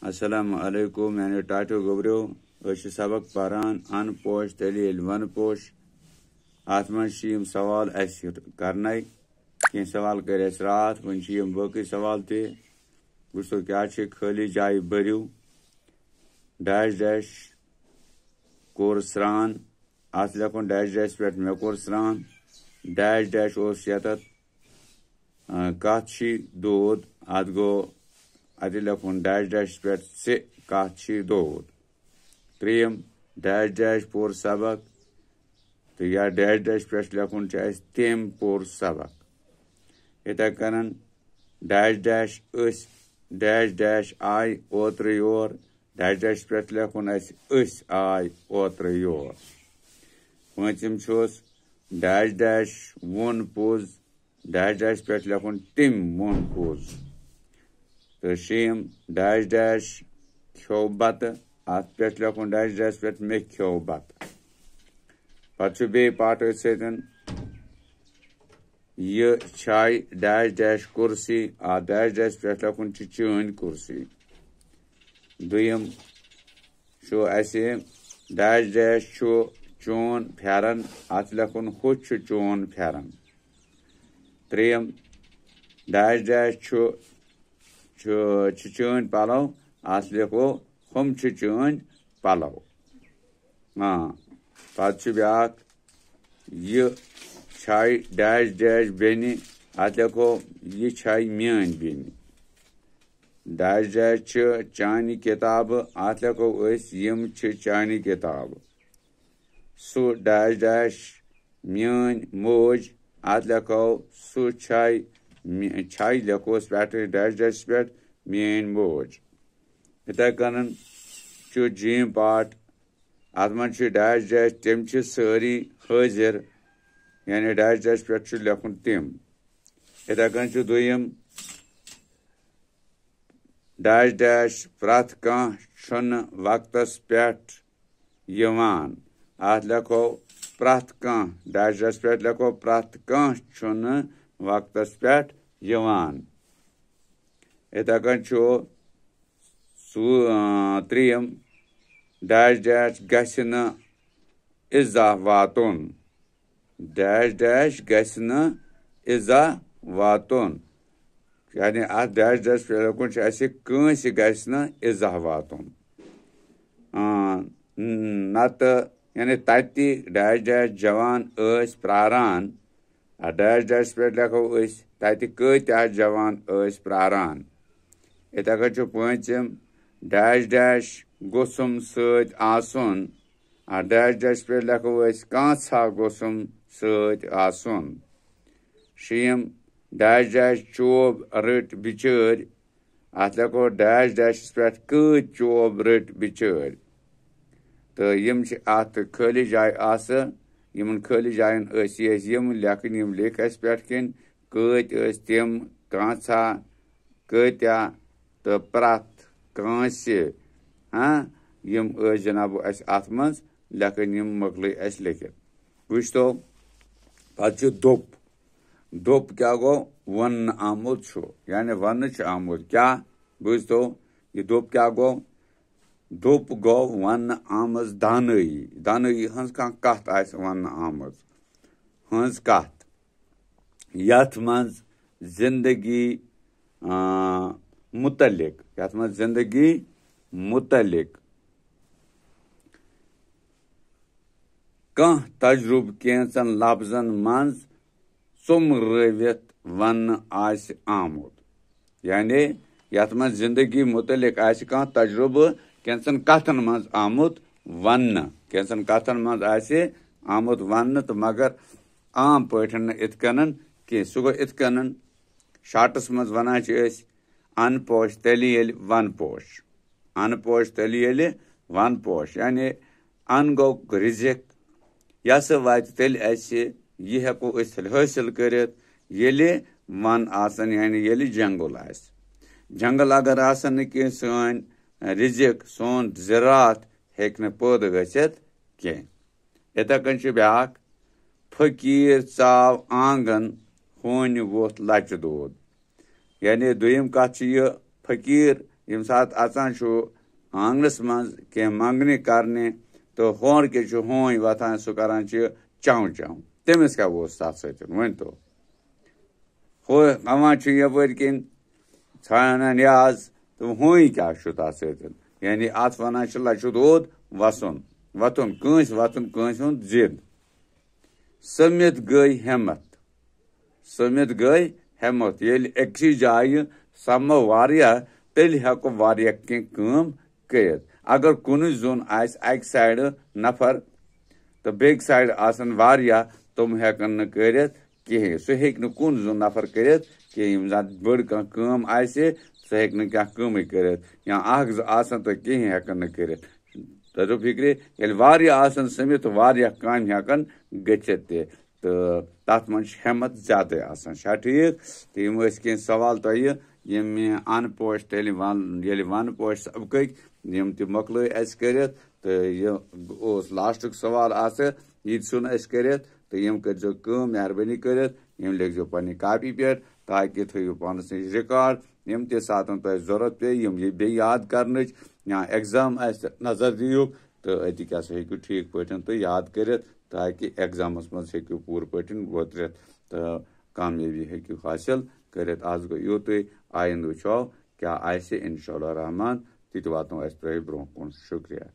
अस्सलामु अलैकुम यानी टाटो गोबरो सबक पारान अन पोश तली वन पोश अत मं सवाल करना कह सवाल कर रात वन बाकी सवाल वो क्या खाली जाय भरियो डैश डैश कोर स्रान अत लेखुन डैश डैश पे मे कोर स्रान डैश डैश यत कत दूध अत गो अत लेखुन डैश डैश पे से कत दूध त्रीम डैश डैश पोर सबक तो या डैश डैश पे लेखुन तम पोर सबक इथे कन डैश डैश डैश डैश आय ओत्र योर डैश डैश पे लेखुन आय ओत्र योर पम डैश डैश वोन पोज डैश डैश पे लेखुन तम वोन पोज तो शीम डैश डैश खो बत अत पे लेखुन डैश डैश पे मे खो बत पे बे पाट सतन यह छाय डैश डैश कुर्सी आ डैश डैश पे लेखुन चन कुर्सी दुयम डैश डैश चोन फेरन अत लेखुन हुच चोन फेरन त्रेम डैश डैश चन पलो अत लिखो हम चन पलो हाँ पे ब्या यह छाय डैश डैश बेनि अत लिखो यह छाय मान बेनि डैश डैश चानी किताब अत लिखो यम चानी किताब सु डैश डैश मान मोज अत लिखो सु छाय लिखोस पे डैश डैश पे मान मोज इथे कन जीम पाट अत मन डैश डैश तम सारी हाजिर यानी डैश डैश पे लेखुन तम इथे कन दुयम डैश डैश प्रत कह वक्तस पे अत लिखो प्रत कह डैश डैश पे लिखो प्रत कह वक्तस पे इथे कन त्रीम डैश डैश गछ न इज़ा वातुन डैश डैश गछ न इज़ा वातुन यानी अत डैश डैश पे लेखुन कंस गछ न इज़ा वातुन नत यानी तति डैश डैश जवान प्रारान डैश डैश पे लिखो तति कत्या जवान प्रारान इथे कन पम डैश डैश गोसुम सत आसुन डैश डैश पे लिखो कांसा गोसुम सत आसुन शीम डैश डैश चोब रट बिचर अत लिखो डैश डैश पे कत चोब रट बिचर तो यम अत खाली जाय यमन खाली जायन यम लेखन यम लिख पे कन कत तम कांसा कत्या तो प्रत कांस्य हाँ यम जनाब अत मं लेखन यम मकल लिखित वो पे दोप क्या गो वन आमुद यानी वन आमुद क्या बूझो यह दोप क्या गो दोप गो वन आमज दानई हज कत वन आमज हज कत यथ मं जिंदगी मुतलिक यथ मं जिंदगी मुतलिक कह तजुर्ब कैंचन लफ्जन मं रवित वन आमुद यानी यथ मं जिंदगी मुतलिक कह तजुर्ब कैंचन कथन मं आमुद वन कैंचन कथन मं आमुद वन तो मगर आम पठन इत कन कह सह गो इत कन शार्टस मं वन अन पोश तली वन पोश अन पोश तली वन पोश यानी अन गो रिजिक यह वात तेल यह हेको हासिल कर वन आसन यानी ये जंगल जंगल अगर आसन कह सन रिजिक सोन ज़रात हेक पैद गसित कह इथे कन ब्या फकीर चाव आंगन होन वोथ लच दूध यानी दुयम कत फकीर यम सात अचान आंगनस मज कह मंगने करने तो होर के हों वथान सह करान चौ चौ तमिस क्या वो तथ सत वन तो हो हवान यपर किन छान याज तो हों क्या तथ सत यानी अत वन लचुद वसन वतन कंस वतन कंस हुंद जिद समित गई हिम्मत ये अक्सी जाय समो वारिया तेल हेको वारिया कम करित अगर कुन जोन आस अक साइड नफर तो बेक साइड आसन वारिया तुम हेकन न करित कहीं सह हेक न कुन जोन नफर करित कहीं बड़ कम आसे सह हेक न क्या कम करित या अख आसन तो कहीं हेकन न करित तजो फिक्रे ये वारिया आसन समित वारिया काम हेकन गच्छित तो तथ मन हिम्मत ज्यादा आसान ठीक तो यम कह सवाल तुह यम मे अन पोश तेल वन पोश सबक यम त मकल कर तो यह लास्ट सवाल यह कर तो यम कर मेहरबानी कर यम लिखो पे कापी पे ताकि थो पानस नश रिकॉर्ड यम त सात तुह जरूरत पे यम बे याद कर या एग्जाम नजर दियो तो अति क्या हेकू ठीक पे तो याद कर ताकि एग्जामस मज हेकू पूर पे वोतरत तो कामयाबी हेकू हासिल कर आज गो यूत आइंद वो क्या इंशाअल्लाह रहमान ती वातो अस ब्रोह कुन शुक्रिया।